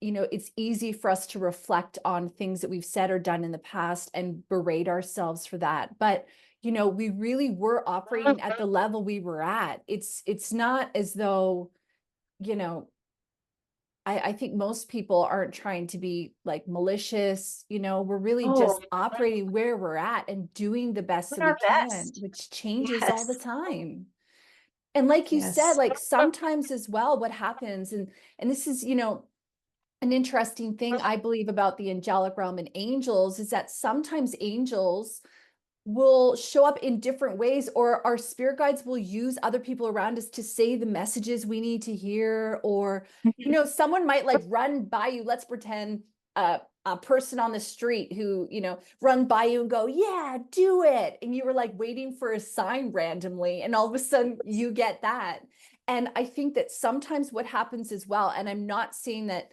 Speaker 2: it's easy for us to reflect on things that we've said or done in the past and berate ourselves for that. But, we really were operating at the level we were at. It's not as though, you know, I think most people aren't trying to be like malicious, we're really
Speaker 1: Oh,
Speaker 2: just operating where we're at and doing the best
Speaker 1: doing
Speaker 2: that we
Speaker 1: our
Speaker 2: can,
Speaker 1: best.
Speaker 2: which changes all the
Speaker 1: Yes.
Speaker 2: time. And like you said,
Speaker 1: Yes.
Speaker 2: like sometimes as well, what happens, and this is, an interesting thing I believe about the angelic realm and angels, is that sometimes angels will show up in different ways, or our spirit guides will use other people around us to say the messages we need to hear. Or someone might like run by you, let's pretend a person on the street who run by you and go, yeah, do it, and you were like waiting for a sign randomly, and all of a sudden you get that. And I think that sometimes what happens as well, and I'm not saying that,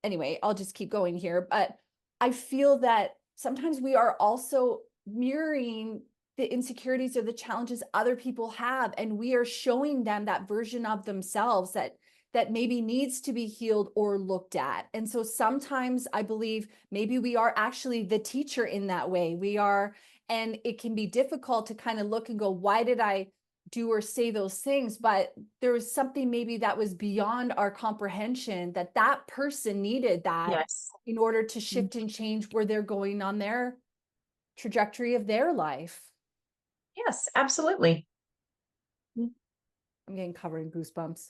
Speaker 2: anyway, I'll just keep going here, but I feel that sometimes we are also mirroring the insecurities or the challenges other people have, and we are showing them that version of themselves that maybe needs to be healed or looked at. And so sometimes I believe maybe we are actually the teacher in that way. We are, and it can be difficult to kind of look and go, why did I do or say those things? But there was something maybe that was beyond our comprehension, that person needed that
Speaker 1: Yes.
Speaker 2: in order to shift and change where they're going on their trajectory of their life.
Speaker 1: Yes, absolutely.
Speaker 2: I'm getting covered in goosebumps.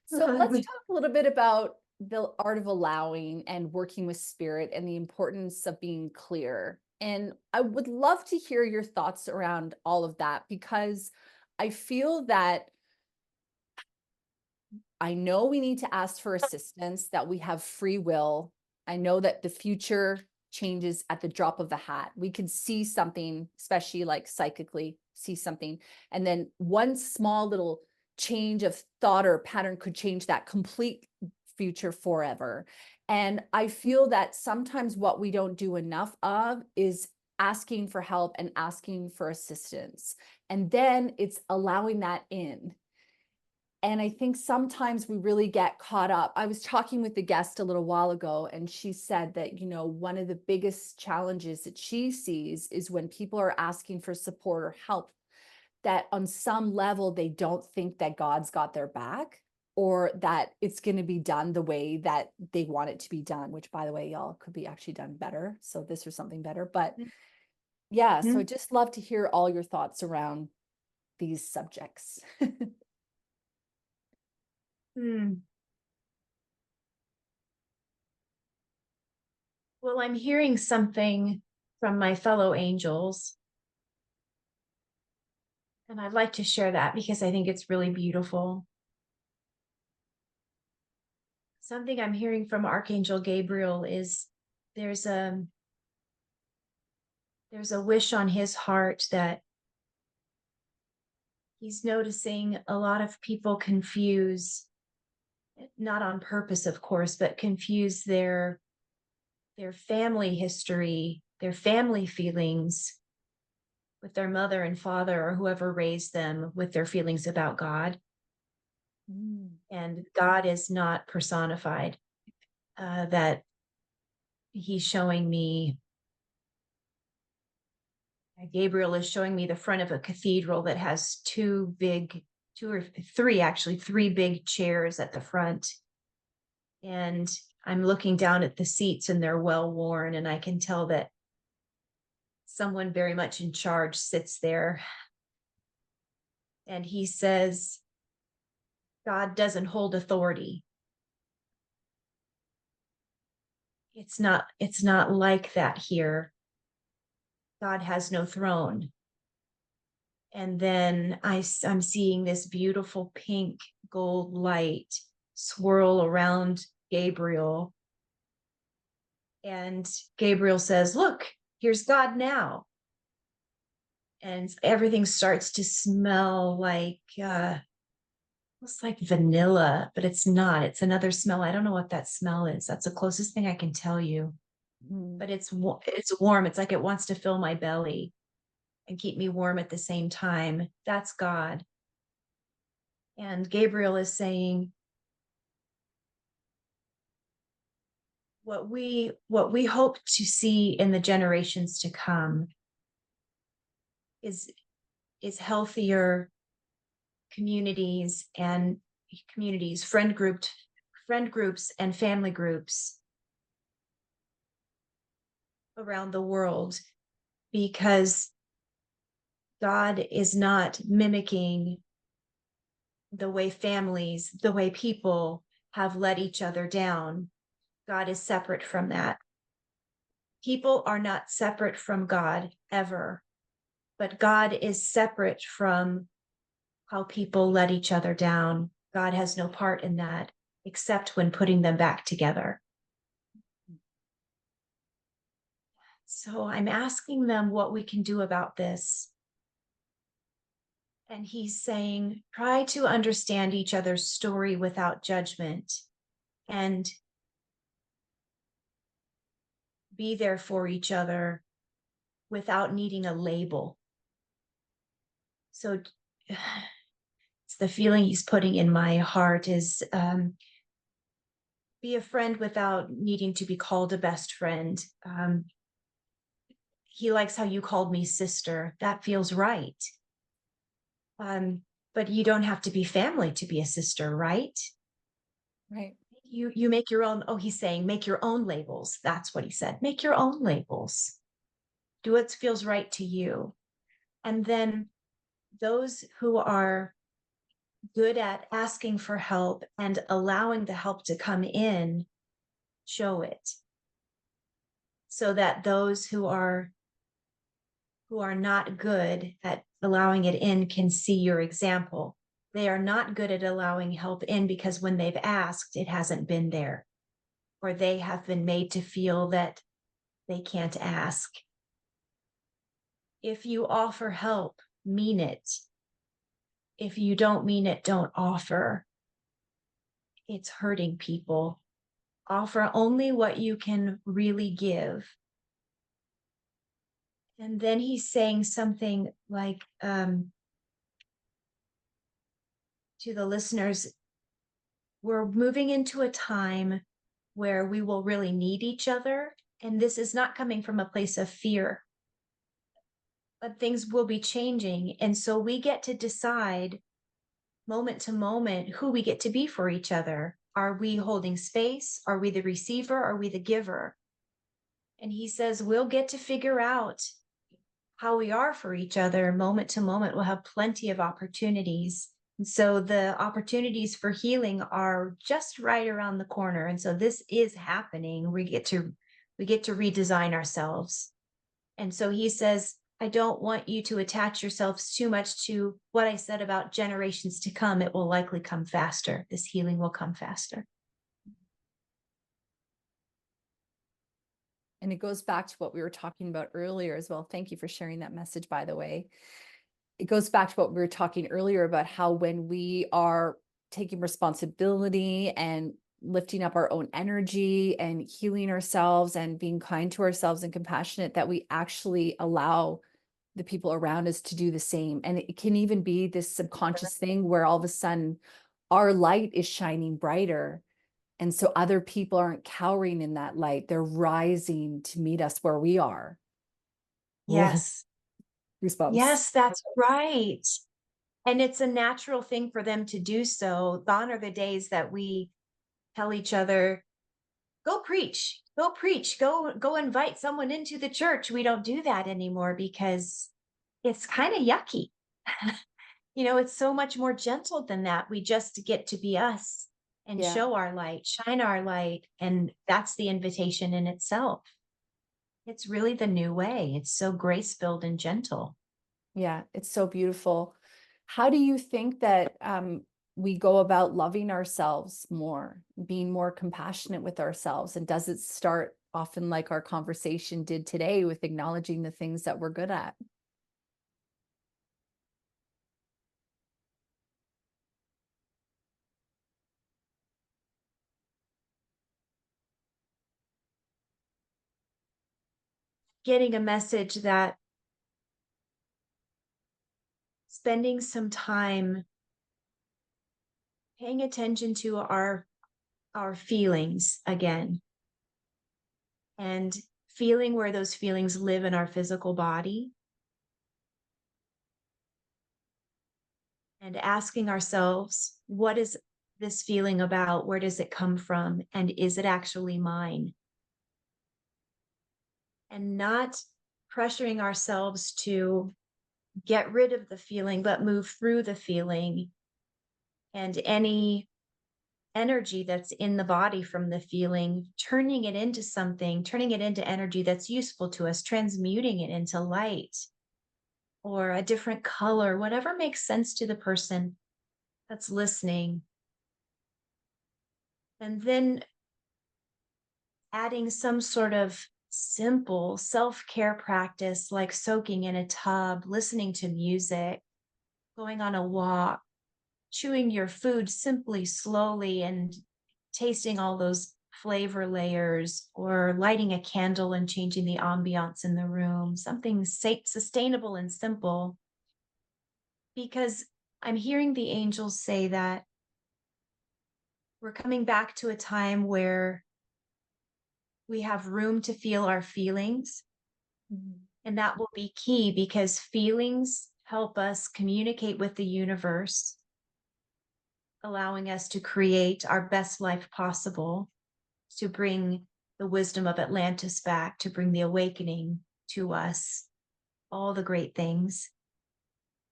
Speaker 2: So let's talk a little bit about the art of allowing and working with spirit and the importance of being clear. And I would love to hear your thoughts around all of that, because I feel that I know we need to ask for assistance, that we have free will. I know that the future changes at the drop of a hat. We can see something, especially like psychically see something, and then one small little change of thought or pattern could change that complete future forever. And I feel that sometimes what we don't do enough of is asking for help and asking for assistance. And then it's allowing that in. And I think sometimes we really get caught up. I was talking with the guest a little while ago, and she said that, one of the biggest challenges that she sees is when people are asking for support or help, that on some level, they don't think that God's got their back or that it's going to be done the way that they want it to be done, which, by the way, y'all, could be actually done better. So this or something better. But yeah, so I'd just love to hear all your thoughts around these subjects.
Speaker 1: Hmm. Well, I'm hearing something from my fellow angels, and I'd like to share that because I think it's really beautiful. Something I'm hearing from Archangel Gabriel is there's a there's a wish on his heart that he's noticing a lot of people confuse, not on purpose, of course, but confuse their family history, their family feelings with their mother and father or whoever raised them with their feelings about God. And God is not personified. That he's showing me, Gabriel is showing me the front of a cathedral that has two or three, actually, three big chairs at the front. And I'm looking down at the seats and they're well worn, and I can tell that someone very much in charge sits there. And he says, God doesn't hold authority. It's not like that here. God has no throne. And then I'm seeing this beautiful pink gold light swirl around Gabriel. And Gabriel says, look, here's God now. And everything starts to smell like, it's like vanilla, but it's not. It's another smell. I don't know what that smell is. That's the closest thing I can tell you. But it's warm. It's like it wants to fill my belly and keep me warm at the same time. That's God. And Gabriel is saying, what we hope to see in the generations to come is healthier communities, friend groups and family groups around the world, because God is not mimicking the way people have let each other down. God is separate from that. People are not separate from God ever, but God is separate from how people let each other down. God has no part in that except when putting them back together. So I'm asking them what we can do about this. And he's saying, try to understand each other's story without judgment and be there for each other without needing a label. So it's the feeling he's putting in my heart is be a friend without needing to be called a best friend. He likes how you called me sister. That feels right. But you don't have to be family to be a sister, right?
Speaker 2: Right.
Speaker 1: You make your own. Oh, he's saying make your own labels. That's what he said. Make your own labels. Do what feels right to you. And then those who are good at asking for help and allowing the help to come in, show it. So that those who are not good at allowing it in can see your example. They are not good at allowing help in because when they've asked, it hasn't been there, or they have been made to feel that they can't ask. If you offer help, mean it. If you don't mean it, don't offer. it's hurting people. Offer only what you can really give. And then he's saying something like to the listeners, we're moving into a time where we will really need each other. And this is not coming from a place of fear, but things will be changing. And so we get to decide moment to moment who we get to be for each other. Are we holding space? Are we the receiver? Are we the giver? And he says, we'll get to figure out how we are for each other moment to moment. We'll have plenty of opportunities. And so the opportunities for healing are just right around the corner. And so this is happening. We get to redesign ourselves. And so he says, I don't want you to attach yourselves too much to what I said about generations to come. It will likely come faster. This healing will come faster.
Speaker 2: And it goes back to what we were talking about earlier as well. Thank you for sharing that message, by the way. It goes back to what we were talking earlier about how when we are taking responsibility and lifting up our own energy and healing ourselves and being kind to ourselves and compassionate, that we actually allow the people around us to do the same. And it can even be this subconscious thing where all of a sudden our light is shining brighter. And so other people aren't cowering in that light. They're rising to meet us where we are.
Speaker 1: Yes.
Speaker 2: Goosebumps.
Speaker 1: Yes, that's right. And it's a natural thing for them to do so. Gone are the days that we tell each other, go preach, go invite someone into the church. We don't do that anymore because it's kind of yucky. It's so much more gentle than that. We just get to be us and
Speaker 2: Yeah.
Speaker 1: show our light, shine our light. And that's the invitation in itself. It's really the new way. It's so grace-filled and gentle.
Speaker 2: Yeah, it's so beautiful. How do you think that we go about loving ourselves more, being more compassionate with ourselves? And does it start often like our conversation did today with acknowledging the things that we're good at?
Speaker 1: Getting a message that spending some time paying attention to our feelings again and feeling where those feelings live in our physical body and asking ourselves, what is this feeling about? Where does it come from? And is it actually mine? And not pressuring ourselves to get rid of the feeling, but move through the feeling and any energy that's in the body from the feeling, turning it into something, turning it into energy that's useful to us, transmuting it into light or a different color, whatever makes sense to the person that's listening. And then adding some sort of simple self-care practice like soaking in a tub, listening to music, going on a walk, chewing your food simply slowly and tasting all those flavor layers, or lighting a candle and changing the ambiance in the room, something sustainable and simple. Because I'm hearing the angels say that we're coming back to a time where we have room to feel our feelings. And that will be key because feelings help us communicate with the universe, allowing us to create our best life possible, to bring the wisdom of Atlantis back, to bring the awakening to us, all the great things,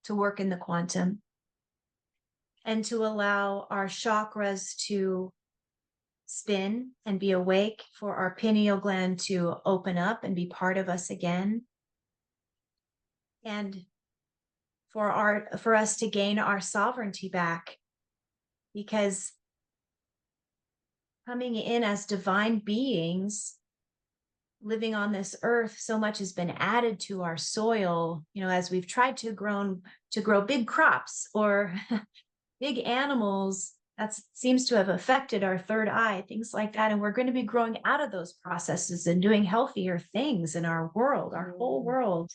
Speaker 1: to work in the quantum, and to allow our chakras to spin and be awake, for our pineal gland to open up and be part of us again, and for us to gain our sovereignty back, because coming in as divine beings living on this earth, so much has been added to our soil, as we've tried to grow big crops or big animals. That seems to have affected our third eye, things like that. And we're going to be growing out of those processes and doing healthier things in our world, our whole
Speaker 2: Mm.
Speaker 1: world.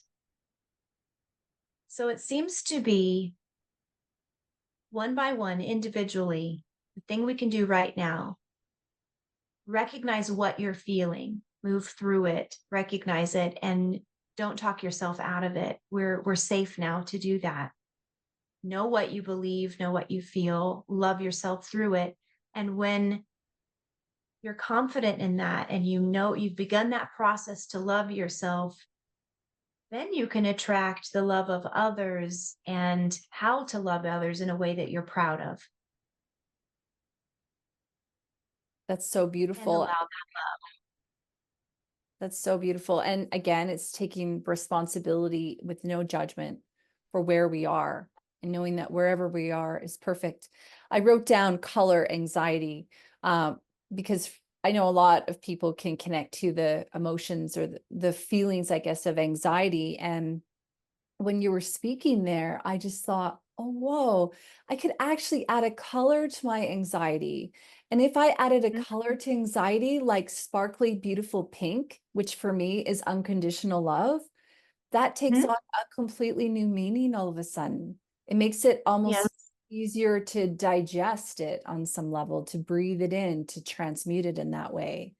Speaker 1: So it seems to be one by one, individually, the thing we can do right now, recognize what you're feeling, move through it, recognize it, and don't talk yourself out of it. We're safe now to do that. Know what you believe, know what you feel, love yourself through it. And when you're confident in that and you know you've begun that process to love yourself, then you can attract the love of others and how to love others in a way that you're proud of
Speaker 2: That's so
Speaker 1: and
Speaker 2: beautiful.
Speaker 1: allow.
Speaker 2: That's so beautiful. And again, it's taking responsibility with no judgment for where we are and knowing that wherever we are is perfect. I wrote down color anxiety because I know a lot of people can connect to the emotions or the feelings, I guess, of anxiety. And when you were speaking there, I just thought, oh, whoa, I could actually add a color to my anxiety. And if I added a
Speaker 1: Mhm.
Speaker 2: color to anxiety, like sparkly, beautiful pink, which for me is unconditional love, that takes
Speaker 1: Mhm.
Speaker 2: on a completely new meaning all of a sudden. It makes it almost
Speaker 1: Yes.
Speaker 2: easier to digest it on some level, to breathe it in, to transmute it in that way.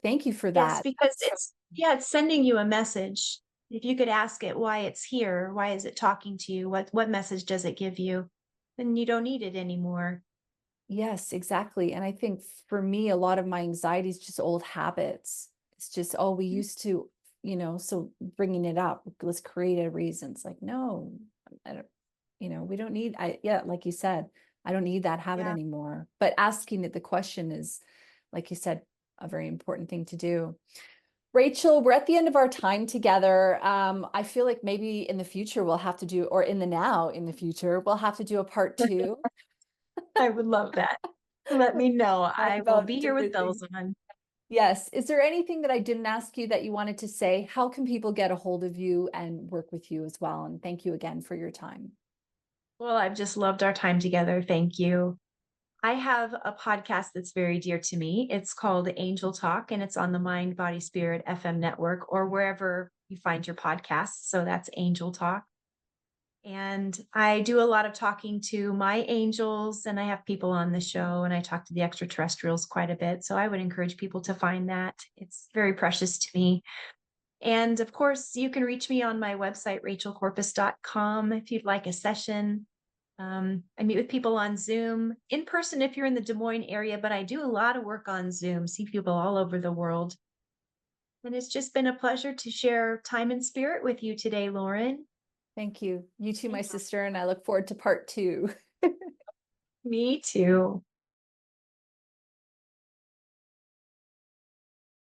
Speaker 2: Thank you for
Speaker 1: Yes,
Speaker 2: that.
Speaker 1: because it's sending you a message. If you could ask it why it's here, why is it talking to you? What message does it give you? Then you don't need it anymore.
Speaker 2: Yes, exactly. And I think for me, a lot of my anxiety is just old habits. It's just, oh, we
Speaker 1: Mhm.
Speaker 2: used to, so bringing it up, let's create a reason. It's like, no, I don't, we don't need, yeah, like you said, I don't need that habit
Speaker 1: Yeah.
Speaker 2: anymore. But asking it the question is, like you said, a very important thing to do. Rachel, we're at the end of our time together. I feel like maybe in the future we'll have to do, or in the future, we'll have to do a part two.
Speaker 1: I would love that. Let me know.
Speaker 2: Talk
Speaker 1: I will
Speaker 2: about
Speaker 1: be here with
Speaker 2: different
Speaker 1: bells
Speaker 2: things.
Speaker 1: on.
Speaker 2: Yes. Is there anything that I didn't ask you that you wanted to say? How can people get a hold of you and work with you as well? And thank you again for your time.
Speaker 1: Well, I've just loved our time together. Thank you. I have a podcast that's very dear to me. It's called Angel Talk, and it's on the Mind, Body, Spirit FM network or wherever you find your podcasts. So that's Angel Talk. And I do a lot of talking to my angels, and I have people on the show, and I talk to the extraterrestrials quite a bit. So I would encourage people to find that. It's very precious to me. And of course, you can reach me on my website, rachelcorpus.com, if you'd like a session. I meet with people on Zoom in person if you're in the Des Moines area, but I do a lot of work on Zoom, see people all over the world. And it's just been a pleasure to share time and spirit with you today, Lauren.
Speaker 2: Thank you. You too, my
Speaker 1: Thank you.
Speaker 2: sister, and I look forward to part two.
Speaker 1: Me too.